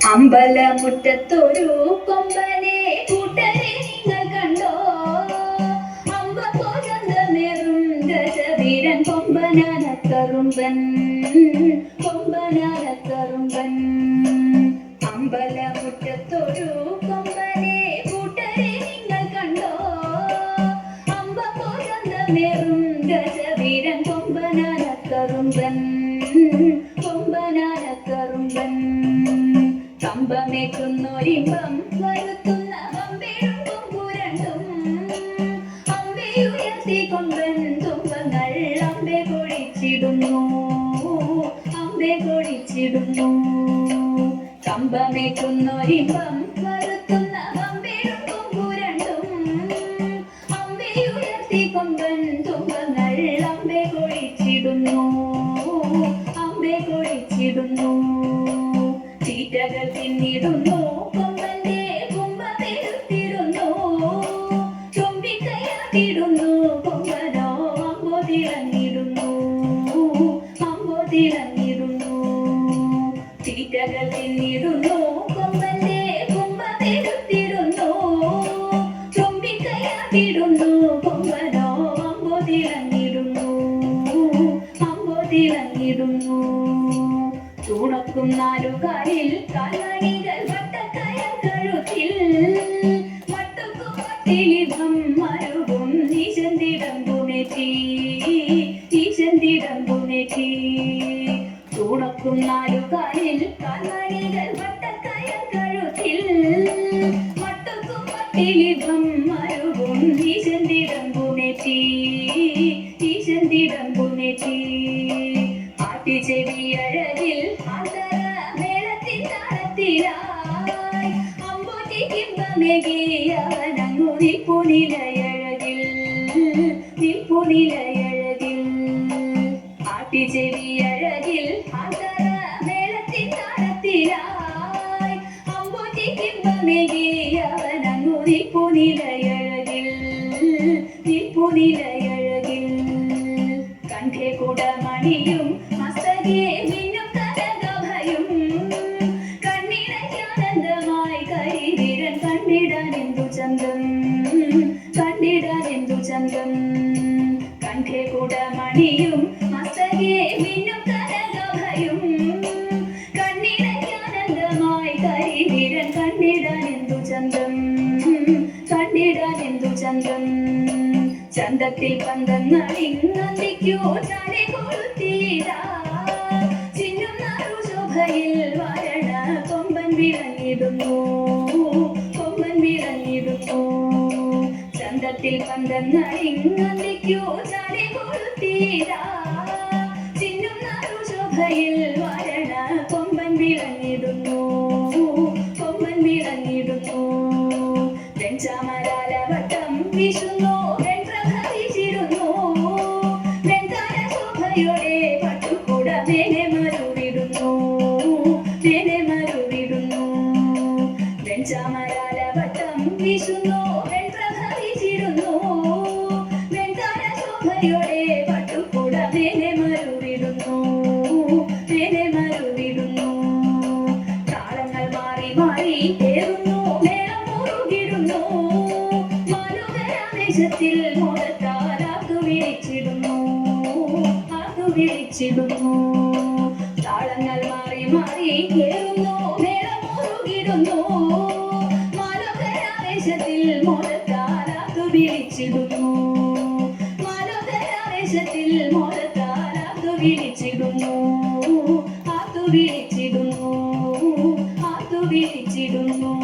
അമ്പലമുറ്റത്തൊരു കൊമ്പനെ കൂട്ടരെ നിങ്ങൾ കണ്ടോ? അമ്പപ്പോ ചന്തമേറും ഗജവീരൻ കൊമ്പനാനക്കറുമ്പൻ, കൊമ്പനാനക്കറുമ്പൻ. അമ്പലമുറ്റത്തൊരു കൊമ്പനെ കൂട്ടരെ നിങ്ങൾ കണ്ടോ? അമ്പപ്പോ ചന്തമേറും ഗജവീരൻ കൊമ്പനാനക്കറുമ്പൻ, കൊമ്പനാനക്കറുമ്പൻ. കമ്പമേക്കുന്നൊരിമ്പം വരുത്തുന്ന അമ്പേഴും കൊമ്പുരണ്ടും, അമ്പയുയർത്തി കൊമ്പൻ തുമ്പങ്ങൾ അമ്പെ കൊഴിച്ചിടുന്നു, അമ്പെ കൊഴിച്ചിടുന്നു. കമ്പമേക്കുന്നൊരിമ്പം വരുത്തുന്ന അമ്പേഴും കൊമ്പുരണ്ടും, അമ്പയുയർത്തി കൊമ്പൻ തുമ്പങ്ങൾ അമ്പെ കൊഴിച്ചിടുന്നു, അമ്പെ കൊഴിച്ചിടുന്നു. ചീറ്റകൾ തിന്നിടുന്നു കൊമ്പന്റെ കുമ്പമെടുത്തിടുന്നു, ചുംബിക്കയാട്ടിടുന്നു കൊമ്പനോ അമ്പോ തിളങ്ങിടുന്നു, അമ്പോ തിളങ്ങിടുന്നു. ചീറ്റകൾ തിന്നിടുന്നു കൊമ്പന്റെ കുമ്പമെടുത്തിടുന്നു, ചുംബിക്കയാട്ടിടുന്നു കൊമ്പനോ അമ്പോ തിളങ്ങിടുന്നു, അമ്പോ തിളങ്ങിടുന്നു. ചൂടക്കും നാലുകാലിൽ കാൽമണികൾ വട്ടക്കയ കഴുത്തിൽ, മട്ടുക്കും മട്ടിലിതം മരുവും ഈശന്തിടമ്പുനെറ്റി, ഈശന്തിടമ്പുനെറ്റി. ചൂടക്കും നാലുകാലിൽ കാൽമണികൾ വട്ടക്കയ കഴുത്തിൽ, മട്ടുക്കും മട്ടിലിതം മരുവും ഈശന്തിടമ്പുനെറ്റി, ഈശന്തിടമ്പുനെറ്റി. ആട്ടിച്ചെവിയഴകിൽ ആന്തരമേളത്തിൻ താളത്തിലായി അമ്പോറ്റിക്കിമ്പമേകിയവനങ്ങു നിൽപ്പുനിലയഴകിൽ, നിൽപ്പുനിലയഴകിൽ. ആട്ടിച്ചെവിയഴകിൽ ആന്തരമേളത്തിൻ താളത്തിലായി അമ്പോറ്റിക്കിമ്പമേകിയവനങ്ങു നിൽപ്പുനിലയഴകിൽ, നിൽപ്പുനിലയഴകിൽ. കണ്ഠേ കുടമണിയും മസ്തകേ മിന്നും കനകഭയും, കണ്ണിനയ്ക്കാനന്ദമായി കരിവീരൻ കണ്ടിടാനെന്തു ചന്തം, കണ്ടിടാനെന്തു ചന്തം. കണ്ഠേ കുടമണിയും മസ്തകേ മിന്നും കനകഭയും, കണ്ണിനയ്ക്കാനന്ദമായി കരിവീരൻ കണ്ടിടാനെന്തു ചന്തം, കണ്ടിടാനെന്തു ചന്തം. ചന്തത്തിൽ പന്തങ്ങളിന്നന്തിക്കോ ചാടി കൊളുത്തിയിടാ, ചിന്നും നറുശോഭയിൽ വരണ കൊമ്പൻ വിളങ്ങിടുന്നു, കൊമ്പൻ വിളങ്ങിടുന്നു. ചന്തത്തിൽ പന്തങ്ങളിന്നന്തിക്കോ ചാടി കൊളുത്തിയിടാ, ചിന്നും നറുശോഭയിൽ വരണ കൊമ്പൻ വിളങ്ങിടുന്നു, കൊമ്പൻ വിളങ്ങിടുന്നു. വെഞ്ചാമരാലവട്ടം വീശുന്നു പട്ടുകൂട മേലെ മരുവിടുന്നു, മേലെ മരുവിടുന്നു. വെഞ്ചാമരാലവട്ടം വീശുന്നു വെൺപ്രഭ വീശിടുന്നു, വെൺതാരശോഭയോടെ പട്ടുകൂട മേലെ മരുവിടുന്നു, മേലെ മരുവിടുന്നു. താളങ്ങൾ മാറി മാറി ഏറുന്നു മേളം മുറുകിടുന്നു, മാനുകരാവേശത്തിൽ മോദത്താലാത്തു വിളിച്ചിടുന്നു, വിളിച്ചിടുന്നു. താളങ്ങൾ മാറി മാറി കേറുന്നു മേളം മുറുകിടുന്നു, മാലോകരാവേശത്തിൽ മോദത്താലാത്തു വിളിച്ചിടുന്നു, മാലോകരാവേശത്തിൽ മോദത്താലാത്തു വിളിച്ചിടുന്നു, ആത്തു വിളിച്ചിടുന്നു, ആത്തു വിളിച്ചിടുന്നു.